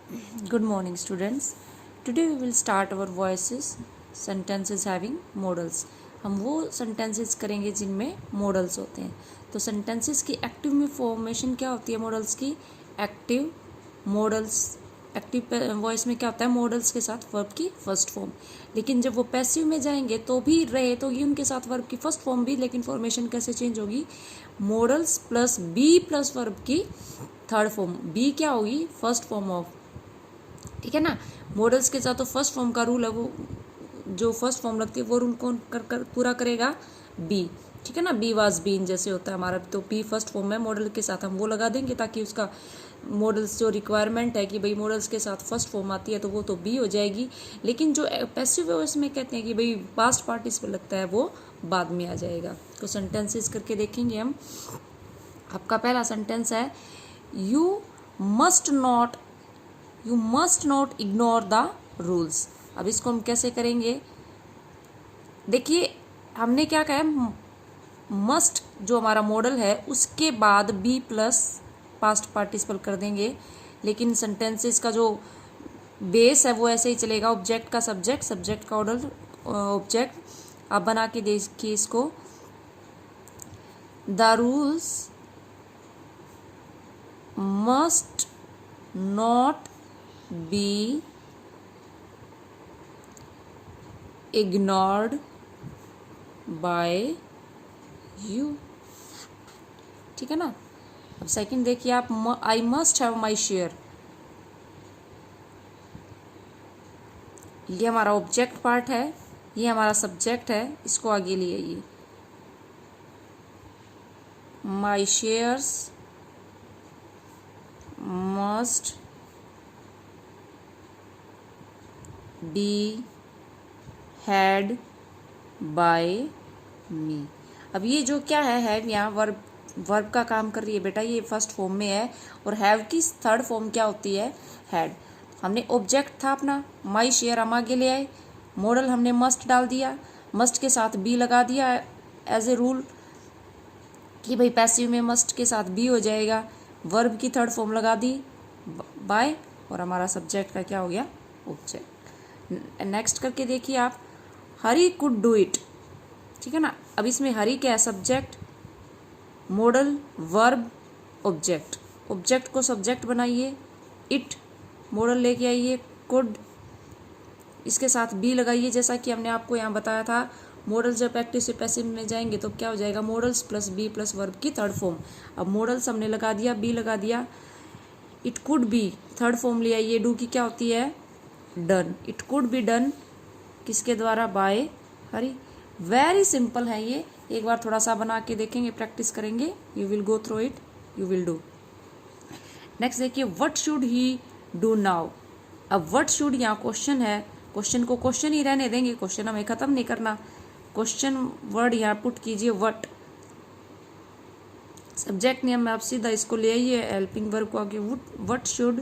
Good morning, students. Today we will start our voices sentences having modals. हम वो sentences करेंगे जिनमें modals होते हैं. तो sentences की active में formation क्या होती है modals की? Active modals. एक्टिव वॉइस में क्या होता है? मॉडल्स के साथ वर्ब की फर्स्ट फॉर्म. लेकिन जब वो पैसिव में जाएंगे तो भी रहे तो ये उनके साथ वर्ब की फर्स्ट फॉर्म भी, लेकिन फॉर्मेशन कैसे चेंज होगी? Modals plus be plus verb की थर्ड फॉर्म. बी क्या होगी? First form of. ठीक है ना. मॉडल्स के साथ तो फर्स्ट फॉर्म का रूल है, वो जो फर्स्ट फॉर्म लगती है वो रूल कौन कर पूरा करेगा? बी. ठीक है ना. बी वाज बीन जैसे होता है हमारा, तो बी फर्स्ट फॉर्म में मॉडल के साथ हम वो लगा देंगे ताकि उसका मॉडल्स जो रिक्वायरमेंट है कि भाई मॉडल्स के साथ फर्स्ट फॉर्म आती है तो वो तो बी हो जाएगी. लेकिन जो पैसिव वॉइस में कहते हैं कि भाई पास्ट पार्टिसिपल लगता है वो बाद में आ जाएगा. तो सेंटेंसेस करके देखेंगे हम. आपका पहला सेंटेंस है you must not ignore the rules. अब इसको हम कैसे करेंगे? देखिए हमने क्या कहा है, मस्ट जो हमारा मॉडल है उसके बाद बी प्लस पास्ट पार्टिसिपल कर देंगे. लेकिन सेंटेंसेस का जो बेस है वो ऐसे ही चलेगा. ऑब्जेक्ट का सब्जेक्ट, सब्जेक्ट का ऑर्डर, ऑब्जेक्ट. आप बना के देखिए इसको. The rules must not be ignored by you. ठीक है ना. अब सेकंड देखिए आप. I must have my share. ये हमारा ऑब्जेक्ट पार्ट है, ये हमारा सब्जेक्ट है. इसको आगे ले आइए. My shares must be had by me. अब ये जो क्या है यहाँ वर्ब का काम कर रही है बेटा. ये फर्स्ट फॉर्म में है और हैव की थर्ड फॉर्म क्या होती है? हैड. हमने ऑब्जेक्ट था अपना माई शेयर, हम आगे ले आए. मॉडल हमने मस्ट डाल दिया, मस्ट के साथ बी लगा दिया एज ए रूल कि भाई पैसिव में मस्ट के साथ बी हो जाएगा. वर्ब की थर्ड फॉर्म लगा दी बाय, और हमारा सब्जेक्ट का क्या हो गया? ऑब्जेक्ट. नेक्स्ट करके देखिए आप. हरी कुड डू इट. ठीक है ना. अब इसमें हरी क्या है? Subject, model, verb, object. Object को सब्जेक्ट बनाइए, इट मॉडल लेके आइए, कुड इसके साथ बी लगाइए. जैसा कि हमने आपको यहाँ बताया था, मॉडल जब एक्टिव से पैसिव में जाएंगे तो क्या हो जाएगा? Modals plus be plus verb की थर्ड फॉर्म. अब मॉडल्स हमने लगा दिया, बी लगा दिया. It could be third form ले आइए. डू की क्या होती है? Done. It could be done किसके द्वारा? बाय हरी. वेरी सिंपल है ये. एक बार थोड़ा सा बना के देखेंगे, प्रैक्टिस करेंगे. You will go through it, you will do. Next देखिए. What should he do now. अब व्हाट शुड यहाँ क्वेश्चन है. क्वेश्चन को क्वेश्चन ही रहने देंगे, क्वेश्चन हमें खत्म नहीं करना. क्वेश्चन वर्ड यहाँ पुट कीजिए व्हाट. सब्जेक्ट नेम में आप सीधा इसको ले आइए, हेल्पिंग वर्ब को आगे. What should.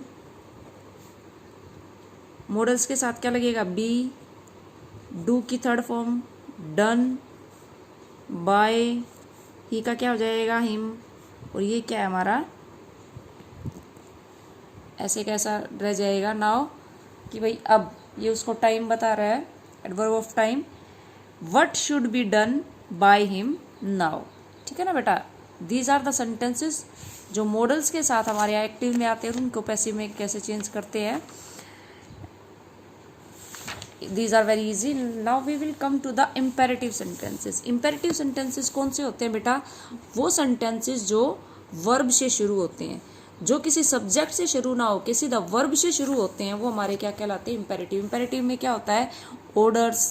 मॉडल्स के साथ क्या लगेगा? बी. डू की थर्ड फॉर्म डन. बाय ही का क्या हो जाएगा? हिम. और ये क्या है हमारा? ऐसे कैसा रह जाएगा? नाउ कि भाई अब ये उसको टाइम बता रहा है, adverb of time. What should be done by him now. ठीक है ना बेटा. दीज आर द सेंटेंसेस जो मॉडल्स के साथ हमारे यहाँ एक्टिव में आते हैं, उनको पैसिव में कैसे चेंज करते हैं. These are very easy. Now we will come to the imperative sentences. Imperative sentences कौन से होते हैं बेटा? वो sentences जो verb से शुरू होते हैं, जो किसी सब्जेक्ट से शुरू ना हो के सीधा वर्ब से शुरू होते हैं, वो हमारे क्या कहलाते हैं? इम्पेरेटिव. इम्पेरेटिव में क्या होता है? ऑर्डर्स,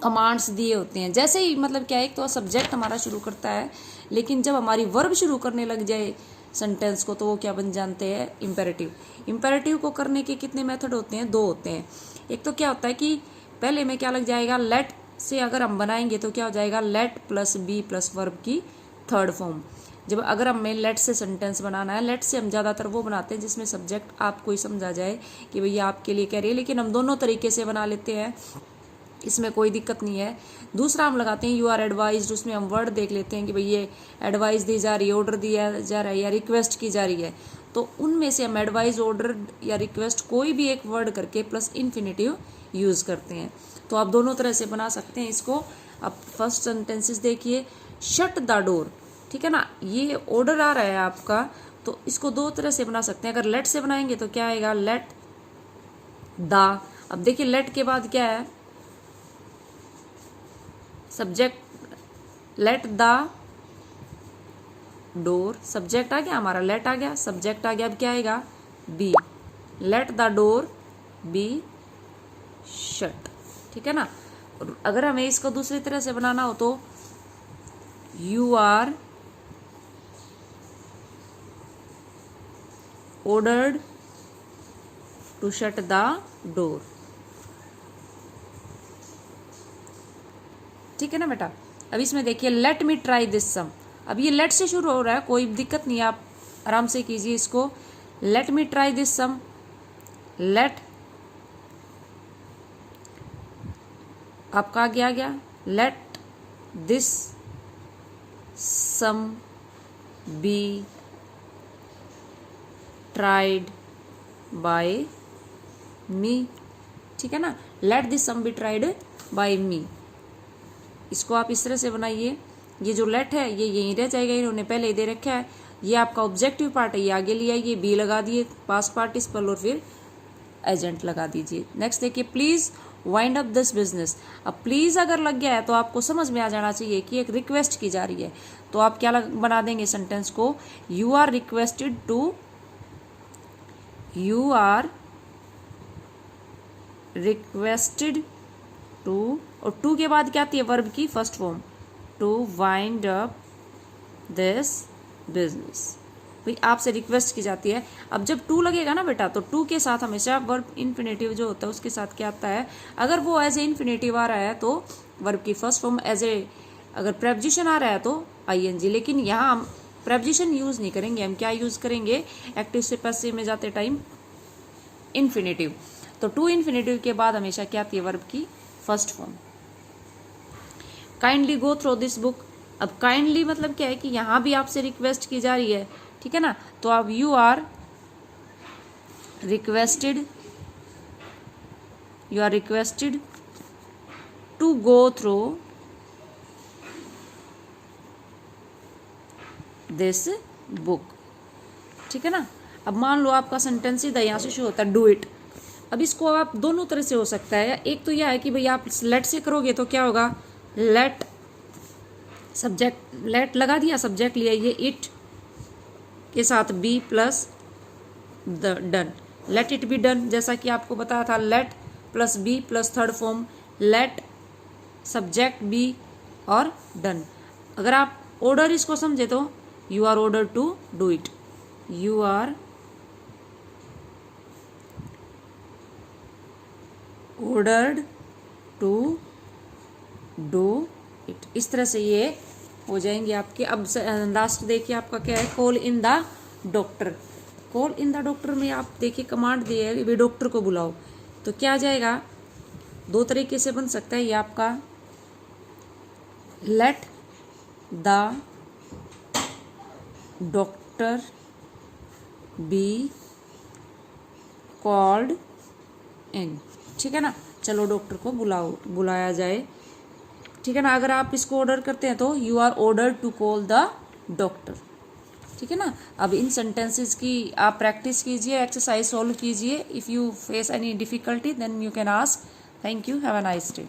कमांड्स दिए होते हैं. जैसे ही मतलब क्या है, एक तो सब्जेक्ट हमारा शुरू करता है, लेकिन जब हमारी वर्ब शुरू करने लग जाए सेंटेंस को तो वो क्या बन जाते हैं? इम्पेरेटिव. इम्पेरेटिव को करने के कितने मेथड होते हैं? दो होते हैं. एक तो क्या होता है कि पहले में क्या लग जाएगा? लेट से अगर हम बनाएंगे तो क्या हो जाएगा? Let plus be plus verb की थर्ड फॉर्म. जब अगर हमें लेट से सेंटेंस बनाना है, लेट से हम ज़्यादातर वो बनाते हैं जिसमें सब्जेक्ट आपको ही समझा जाए कि भैया आपके लिए कह रही है, लेकिन हम दोनों तरीके से बना लेते हैं, इसमें कोई दिक्कत नहीं है. दूसरा हम लगाते हैं यू आर एडवाइज्ड. उसमें हम वर्ड देख लेते हैं कि भाई ये एडवाइस दी जा रही है, ऑर्डर दिया जा रहा है या रिक्वेस्ट की जा रही है, तो उनमें से हम एडवाइस, ऑर्डर या रिक्वेस्ट कोई भी एक वर्ड करके प्लस इन्फिनेटिव यूज़ करते हैं। तो आप दोनों तरह से बना सकते हैं इसको। अब फर्स्ट सेंटेंसेस देखिए, शट द डोर, ठीक है ना, ये ऑर्डर आ रहा है आपका, तो इसको दो तरह से बना सकते हैं। अगर लेट से बनाएंगे तो क्या आएगा, लेट द। अब देखिए लेट के बाद क्या है, subject, let the door, subject आ गया हमारा, लेट आ गया, सब्जेक्ट आ गया, अब क्या आएगा, be, let the door be shut, ठीक है ना। अगर हमें इसको दूसरी तरह से बनाना हो तो you are ordered to shut the door, ठीक है ना बेटा। अब इसमें देखिए लेट मी ट्राई दिस सम, अब ये लेट से शुरू हो रहा है, कोई दिक्कत नहीं है, आप आराम से कीजिए इसको। Let me try this sum, let आपका आगे आ गया, let this sum be tried by me, ठीक है ना, let this sum be tried by me. इसको आप इस तरह से बनाइए, ये जो लेट है ये यहीं रह जाएगा, इन्होंने पहले दे रखा है, ये आपका ऑब्जेक्टिव पार्ट है, ये आगे ले आइए, बी लगा दिए पास्ट पार्टिसिपल और फिर एजेंट लगा दीजिए। नेक्स्ट देखिए, please wind up this business. अब प्लीज अगर लग गया है तो आपको समझ में आ जाना चाहिए कि एक रिक्वेस्ट की जा रही है, तो आप क्या बना देंगे सेंटेंस को, you are requested to, you are requested to, और टू के बाद क्या आती है, वर्ब की first form, to wind up this business, भाई आपसे रिक्वेस्ट की जाती है। अब जब टू लगेगा ना बेटा, तो टू के साथ हमेशा वर्ब इन्फिनेटिव जो होता है उसके साथ क्या आता है, अगर वो एज ए इन्फिनेटिव आ रहा है तो वर्ब की फर्स्ट फॉर्म, एज ए अगर प्रेपोजिशन आ रहा है तो आईएनजी। लेकिन यहाँ हम प्रेपोजिशन यूज नहीं करेंगे, हम क्या यूज करेंगे, एक्टिव से पैसिव में जाते टाइम इन्फिनेटिव। तो टू इन्फिनेटिव के बाद हमेशा क्या आती है, वर्ब की first form. Kindly go through this book, अब काइंडली मतलब क्या है कि यहाँ भी आपसे रिक्वेस्ट की जा रही है, ठीक है ना, तो अब you are requested, you are requested to go through this book, ठीक है ना। अब मान लो आपका सेंटेंस सीधा यहाँ से शुरू होता है, डू इट। अब इसको आप दोनों तरह से हो सकता है, एक तो यह है कि भाई आप लेट से करोगे तो क्या होगा, लेट सब्जेक्ट, लेट लगा दिया, सब्जेक्ट लिया ये इट के साथ be plus the done, let it be done, जैसा कि आपको बताया था, let plus be plus third form, let subject be और डन। अगर आप ऑर्डर इसको समझे तो you are order to do it, you are ordered to do it, इस तरह से ये हो जाएंगे आपके। अब लास्ट देखिए आपका क्या है, call in the doctor, call in the doctor में आप देखिए कमांड दी है भी डॉक्टर को बुलाओ, तो क्या आ जाएगा, दो तरीके से बन सकता है ये आपका, let the doctor be called in, ठीक है ना, चलो डॉक्टर को बुलाया जाए, ठीक है ना। अगर आप इसको ऑर्डर करते हैं तो you are order to call the doctor, ठीक है ना। अब इन सेंटेंसेस की आप प्रैक्टिस कीजिए, एक्सरसाइज सॉल्व कीजिए। If you face any difficulty then you can ask. Thank you, have a nice day.